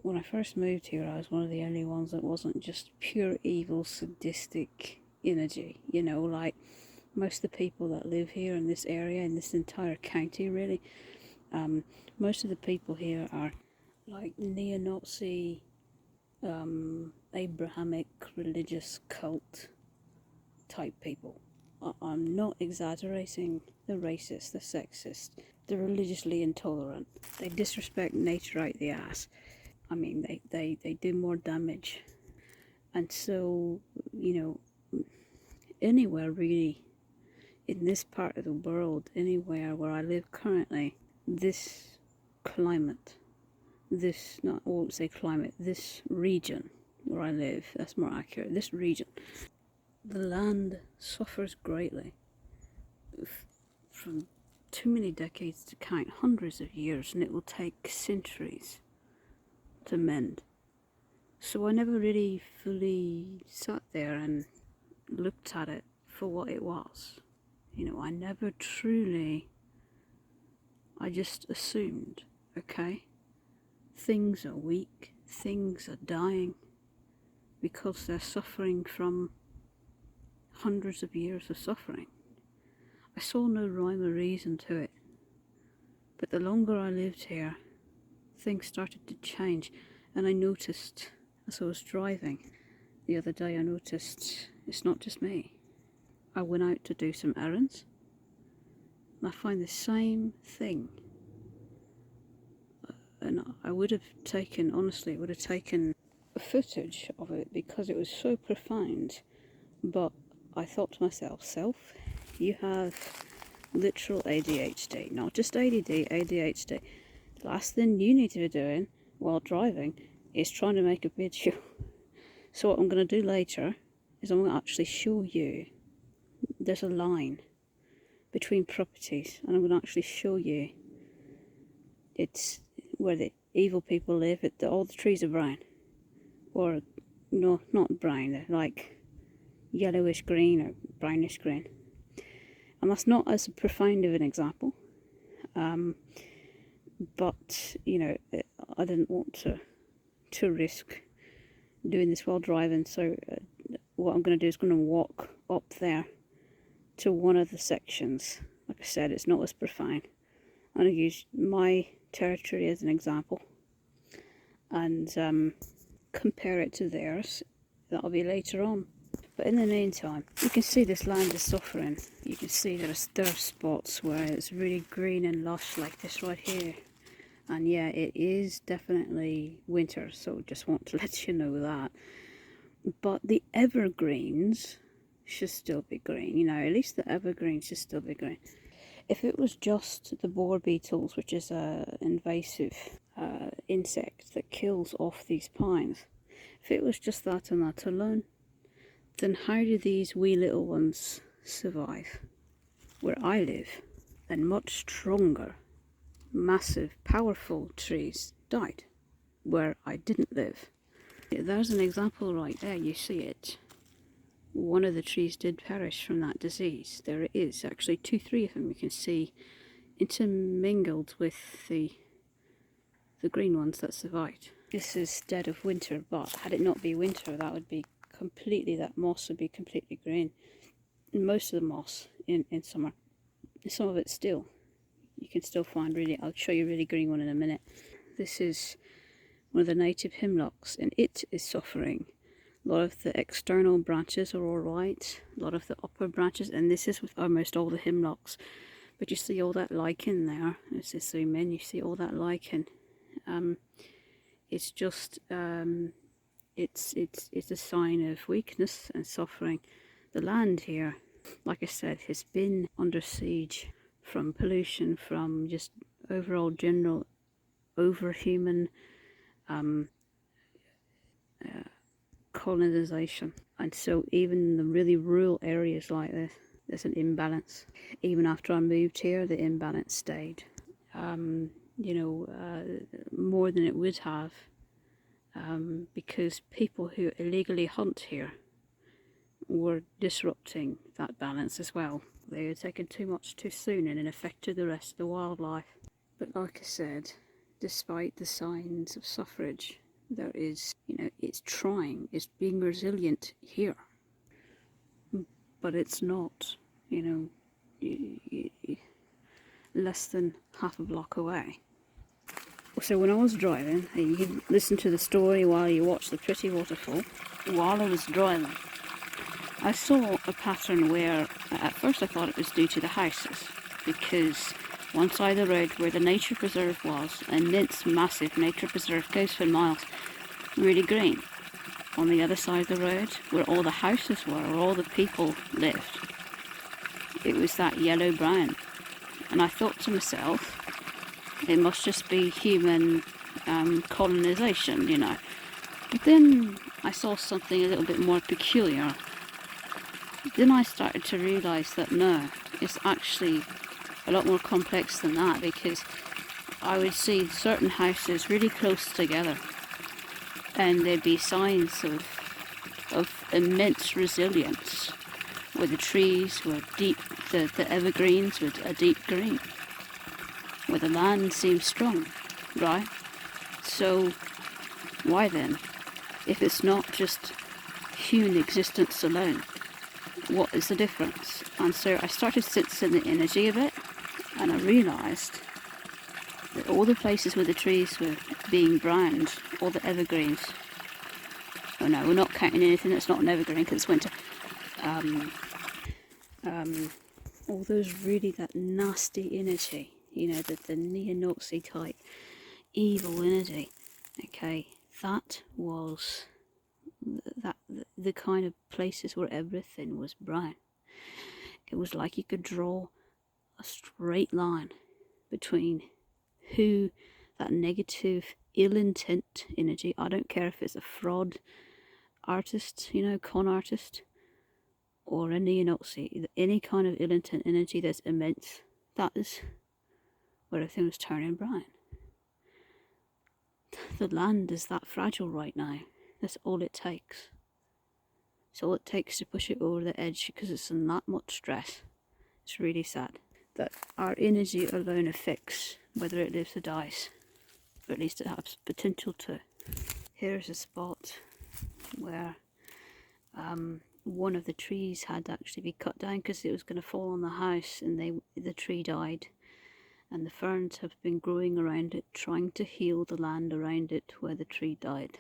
when I first moved here, I was one of the only ones that wasn't just pure evil, sadistic energy. You know, like most of the people that live here in this area, in this entire county, really, most of the people here are like neo-Nazi, Abrahamic religious cult type people. I'm not exaggerating. The racist, the sexist, the religiously intolerant. They disrespect nature out the ass. I mean, they do more damage. And so, you know, anywhere really in this part of the world, anywhere where I live currently, this climate, this, not, I won't say climate, this region where I live, that's more accurate, this region, the land suffers greatly from too many decades to count, hundreds of years, and it will take centuries to mend. So I never really fully sat there and looked at it for what it was. You know, I never truly, I just assumed, okay, things are weak, things are dying because they're suffering from hundreds of years of suffering. I saw no rhyme or reason to it. But the longer I lived here, things started to change. And I noticed, as I was driving the other day, I noticed it's not just me. I went out to do some errands, and I find the same thing. And I would have taken, honestly, it would have taken footage of it because it was so profound. But I thought to myself, self, you have literal ADHD, not just ADD, ADHD. The last thing you need to be doing while driving is trying to make a video. So what I'm going to do later is I'm going to actually show you there's a line between properties, and I'm going to actually show you it's where the evil people live. All the trees are brown, or no, not brown, they're like yellowish green or brownish green. And that's not as profound of an example, but you know, I didn't want to risk doing this while driving. So what I'm going to do is going to walk up there to one of the sections. Like I said, it's not as profound. I'm going to use my territory as an example and compare it to theirs. That'll be later on. But in the meantime, you can see this land is suffering. You can see there are spots where it's really green and lush like this right here. And yeah, it is definitely winter, so just want to let you know that. But the evergreens should still be green, you know, at least the evergreens should still be green. If it was just the boar beetles, which is an invasive insect that kills off these pines, if it was just that and that alone, then how do these wee little ones survive? Where I live, then much stronger, massive, powerful trees died. Where I didn't live. There's an example right there, you see it. One of the trees did perish from that disease. There it is, actually 2-3 of them you can see intermingled with the green ones that survived. This is dead of winter, but had it not be winter, that would be completely, that moss would be completely green. Most of the moss in summer. Some of it still. You can still find really, I'll show you a really green one in a minute. This is one of the native hemlocks, and it is suffering. A lot of the external branches are alright, a lot of the upper branches, and this is with almost all the hemlocks. But you see all that lichen there, as I zoom in, you see all that lichen. It's just, it's a sign of weakness and suffering. The land here, like I said, has been under siege from pollution, from just overall general overhuman colonization. And so even in the really rural areas like this, there's an imbalance. Even after I moved here, the imbalance stayed. More than it would have, because people who illegally hunt here were disrupting that balance as well. They were taken too much too soon, and it affected the rest of the wildlife. But like I said, despite the signs of suffrage, there is, it's trying, it's being resilient here, but it's not, less than half a block away. So when I was driving, you can listen to the story while you watch the pretty waterfall. While I was driving, I saw a pattern where at first I thought it was due to the houses, because one side of the road where the nature preserve was, an immense, massive nature preserve, goes for miles, really green. On the other side of the road, where all the houses were, where all the people lived, it was that yellow-brown. And I thought to myself, it must just be human colonisation, But then I saw something a little bit more peculiar. Then I started to realise that no, it's actually a lot more complex than that, because I would see certain houses really close together, and there'd be signs of immense resilience, where the trees were deep, the evergreens were a deep green, where the land seemed strong, right? So why then, if it's not just human existence alone, what is the difference? And so I started sensing the energy of it, and I realised that all the places where the trees were being browned, all the evergreens, oh no, we're not counting anything that's not an evergreen because it's winter, all those really, that nasty energy, the neo-Nazi type evil energy, okay, that was the kind of places where everything was brown. It was like you could draw a straight line between who that negative, ill intent energy, I don't care if it's a fraud artist, con artist, or a neo-Nazi, any kind of ill intent energy that's immense, that is where everything was turning brown. The land is that fragile right now. That's all it takes. It's all it takes to push it over the edge, because it's in that much stress. It's really sad that our energy alone affects whether it lives or dies, or at least it has potential to. Here's a spot where one of the trees had actually been cut down because it was going to fall on the house, and the tree died, and the ferns have been growing around it, trying to heal the land around it where the tree died.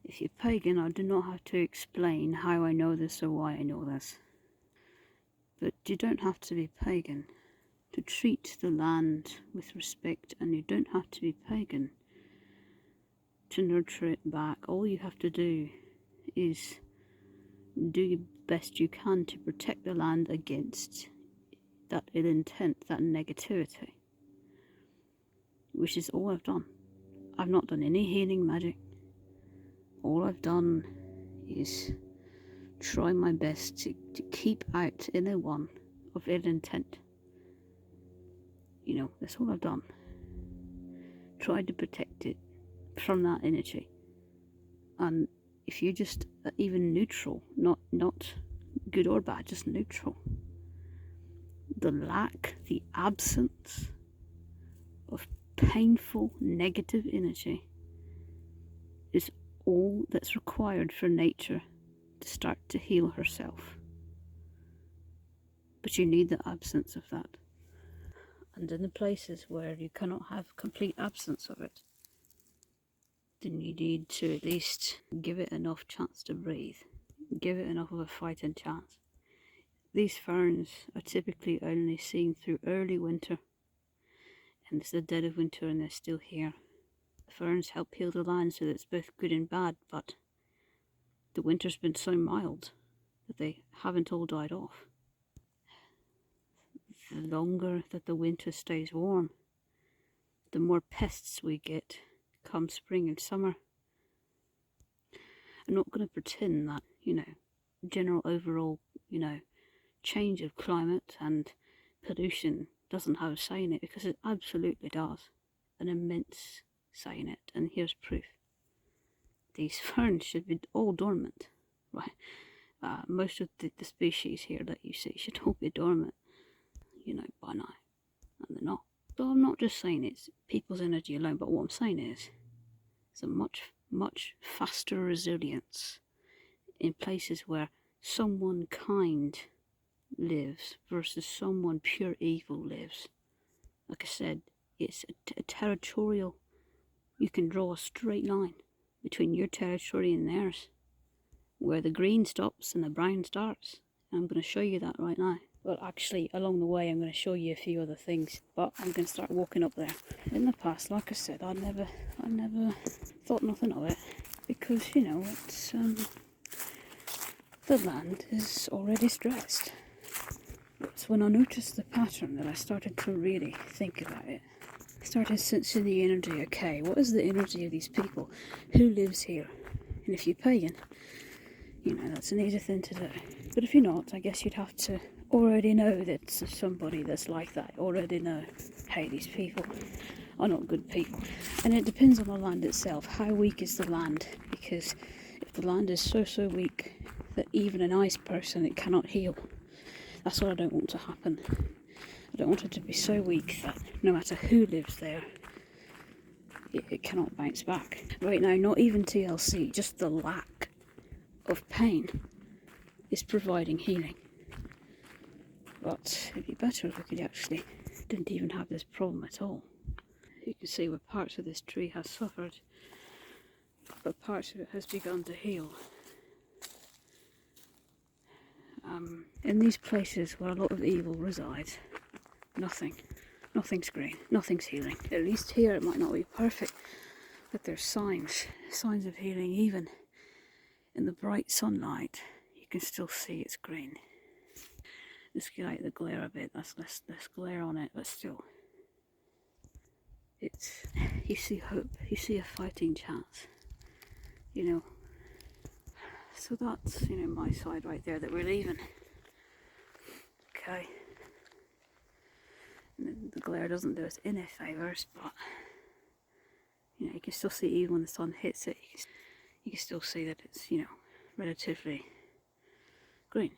If you're pagan, I do not have to explain how I know this or why I know this. But you don't have to be pagan to treat the land with respect, and you don't have to be pagan to nurture it back. All you have to do is do the best you can to protect the land against that ill intent, that negativity, which is all I've done. I've not done any healing magic. All I've done is try my best to keep out anyone of ill intent. That's all I've done. Tried to protect it from that energy. And if you're just even neutral, not good or bad, just neutral, the absence of painful negative energy is all that's required for nature to start to heal herself. But you need the absence of that. And in the places where you cannot have complete absence of it, then you need to at least give it enough chance to breathe. Give it enough of a fighting chance. These ferns are typically only seen through early winter, and it's the dead of winter and they're still here. The ferns help heal the land, so that it's both good and bad, but the winter's been so mild that they haven't all died off. The longer that the winter stays warm, the more pests we get come spring and summer. I'm not going to pretend that, general overall, change of climate and pollution doesn't have a say in it, because it absolutely does. An immense say in it, and here's proof. These ferns should be all dormant, right? Most of the species here that you see should all be dormant, by now, and they're not. So I'm not just saying it's people's energy alone, but what I'm saying is There's a much faster resilience in places where someone kind lives versus someone pure evil lives. Like I said, it's a territorial. You can draw a straight line between your territory and theirs, where the green stops and the brown starts. And I'm going to show you that right now. Well, actually, along the way, I'm going to show you a few other things, but I'm going to start walking up there. In the past, like I said, I never thought nothing of it, because, you know, it's the land is already stressed. It's when I noticed the pattern that I started to really think about it. I started sensing the energy. Okay, what is the energy of these people? Who lives here? And if you're pagan, you know, that's an easy thing to do. But if you're not, I guess you'd have to already know that somebody that's like that. Already know, hey, these people are not good people. And it depends on the land itself. How weak is the land? Because if the land is so weak that even a nice person, it cannot heal. That's what I don't want to happen. I don't want it to be so weak that no matter who lives there, it cannot bounce back. Right now, not even TLC, just the lack of pain is providing healing. But it'd be better if we could actually didn't even have this problem at all. You can see where parts of this tree has suffered, but parts of it has begun to heal. In these places where a lot of evil resides, nothing's green, nothing's healing. At least here it might not be perfect, but there's signs of healing. Even in the bright sunlight, you can still see it's green. Let's get out the glare a bit. That's less glare on it, but still, it's, you see hope. You see a fighting chance. You know. So that's, you know, my side right there that we're leaving. Okay. And the glare doesn't do us any favours, but you know, you can still see even when the sun hits it, you can still see that it's, you know, relatively green.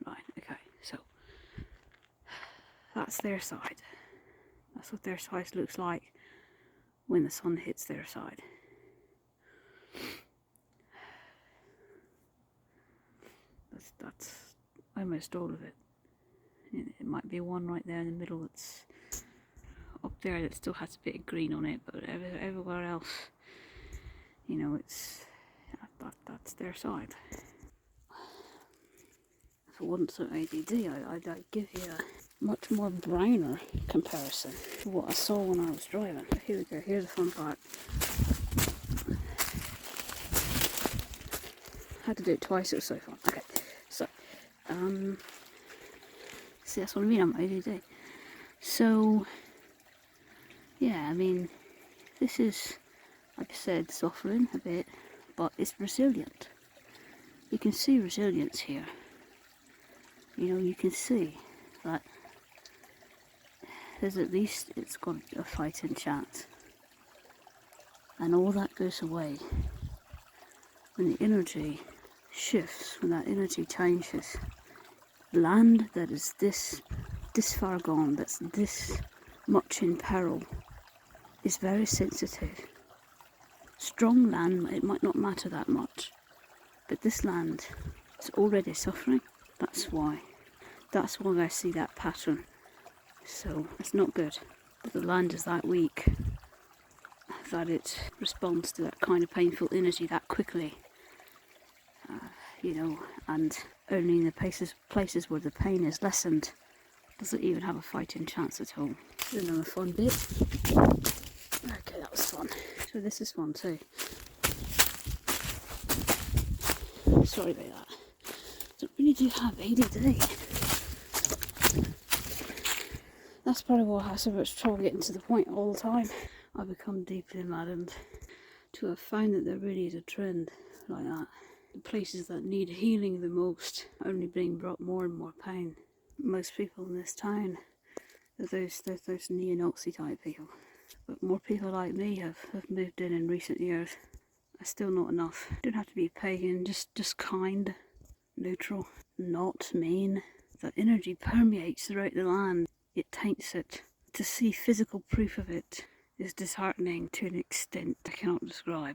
Right, okay, so that's their side. That's what their side looks like when the sun hits their side. That's almost all of it. It might be one right there in the middle that's up there that still has a bit of green on it, but everywhere else, you know, it's that's their side. If it wasn't so ADD, I'd give you a much more browner comparison to what I saw when I was driving. But here we go, here's the fun part. I had to do it twice, it was so fun. Okay, so, see, that's what I mean, I'm ADD. So, yeah, I mean, this is, like I said, suffering a bit, but it's resilient. You can see resilience here. You know, you can see that there's at least, it's got a fighting chance. And all that goes away when the energy shifts, when that energy changes. Land that is this far gone, that's this much in peril, is very sensitive. Strong land, it might not matter that much, but this land is already suffering. That's why I see that pattern. So it's not good that the land is that weak, that it responds to that kind of painful energy that quickly. You know, and only in the places where the pain is lessened does it even have a fighting chance at all. Here's another fun bit. Okay, that was fun. So this is fun too. Sorry about that. Don't really do have ADD. That's probably why I have so much trouble getting to the point all the time. I've become deeply maddened to have found that there really is a trend like that. The places that need healing the most only being brought more and more pain. Most people in this town are those neo-Nazi type people. But more people like me have moved in recent years. That's still not enough. Don't have to be pagan, just kind, neutral, not mean. That energy permeates throughout the land. It taints it. To see physical proof of it is disheartening to an extent I cannot describe.